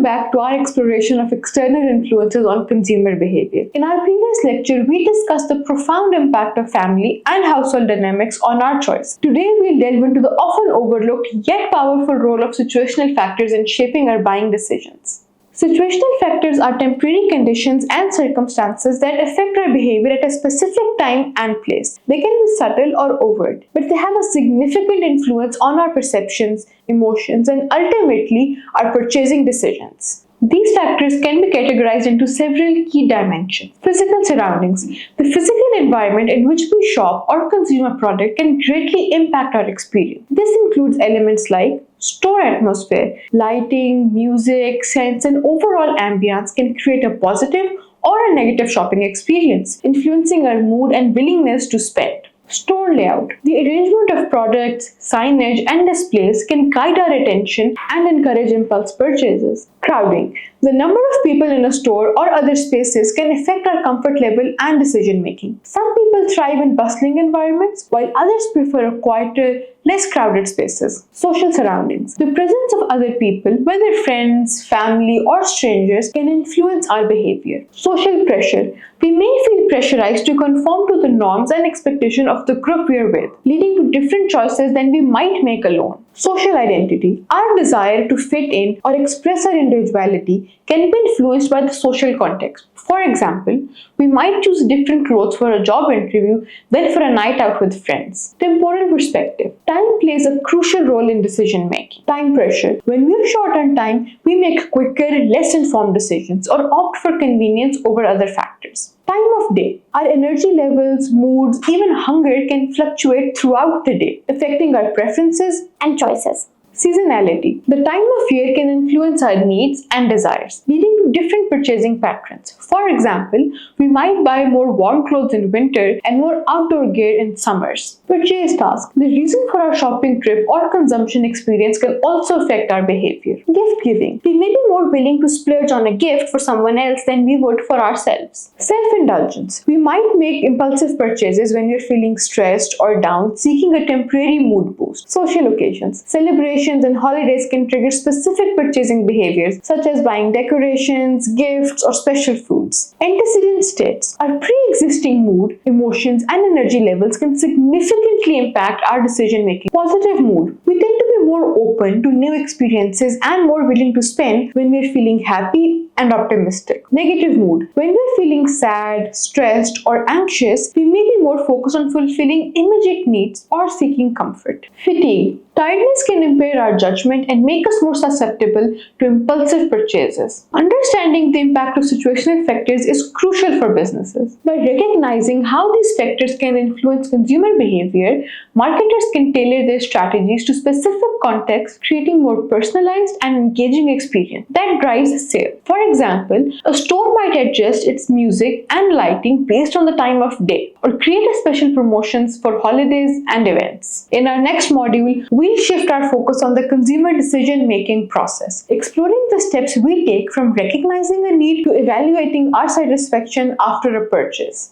back to our exploration of external influences on consumer behavior. In our previous lecture, we discussed the profound impact of family and household dynamics on our choice. Today, we'll delve into the often overlooked yet powerful role of situational factors in shaping our buying decisions. Situational factors are temporary conditions and circumstances that affect our behavior at a specific time and place. They can be subtle or overt, but they have a significant influence on our perceptions, emotions, and ultimately our purchasing decisions. These factors can be categorized into several key dimensions. Physical surroundings. The physical environment in which we shop or consume a product can greatly impact our experience. This includes elements like store atmosphere, lighting, music, scents, and overall ambience can create a positive or a negative shopping experience, influencing our mood and willingness to spend. Store layout. The arrangement of products, signage, and displays can guide our attention and encourage impulse purchases. Crowding. The number of people in a store or other spaces can affect our comfort level and decision making. Some people thrive in bustling environments, while others prefer a quieter, less crowded spaces. Social surroundings. The presence of other people, whether friends, family, or strangers, can influence our behavior. Social pressure. We may feel pressurized to conform to the norms and expectations of the group we are with, leading to different choices than we might make alone. Social identity. Our desire to fit in or express our individuality can be influenced by the social context. For example, we might choose different clothes for a job interview than for a night out with friends. Temporal perspective. Time plays a crucial role in decision making. Time pressure. When we are short on time, we make quicker, less informed decisions or opt for convenience over other factors. Time of day. Our energy levels, moods, even hunger can fluctuate throughout the day, affecting our preferences and choices. Seasonality. The time of year can influence our needs and desires, leading to different purchasing patterns. For example, we might buy more warm clothes in winter and more outdoor gear in summers. Purchase task. The reason for our shopping trip or consumption experience can also affect our behavior. Gift giving. We may be more willing to splurge on a gift for someone else than we would for ourselves. Self-indulgence. We might make impulsive purchases when we're feeling stressed or down, seeking a temporary mood boost. Social occasions. Celebrations and holidays can trigger specific purchasing behaviors such as buying decorations, gifts, or special foods. Antecedent states. Our pre-existing mood, emotions, and energy levels can significantly impact our decision making. Positive mood. We tend to be more open to new experiences and more willing to spend when we're feeling happy and optimistic. Negative mood. When we're feeling sad, stressed, or anxious, we may be more focused on fulfilling immediate needs or seeking comfort. Fatigue. Tiredness can impair our judgment and make us more susceptible to impulsive purchases. Understanding the impact of situational factors is crucial for businesses. By recognizing how these factors can influence consumer behavior, marketers can tailor their strategies to specific contexts, creating more personalized and engaging experience that drives sales. For example, a store might adjust its music and lighting based on the time of day, or create special promotions for holidays and events. In our next module, we'll shift our focus on the consumer decision-making process, exploring the steps we take from recognizing a need to evaluating our satisfaction after a purchase.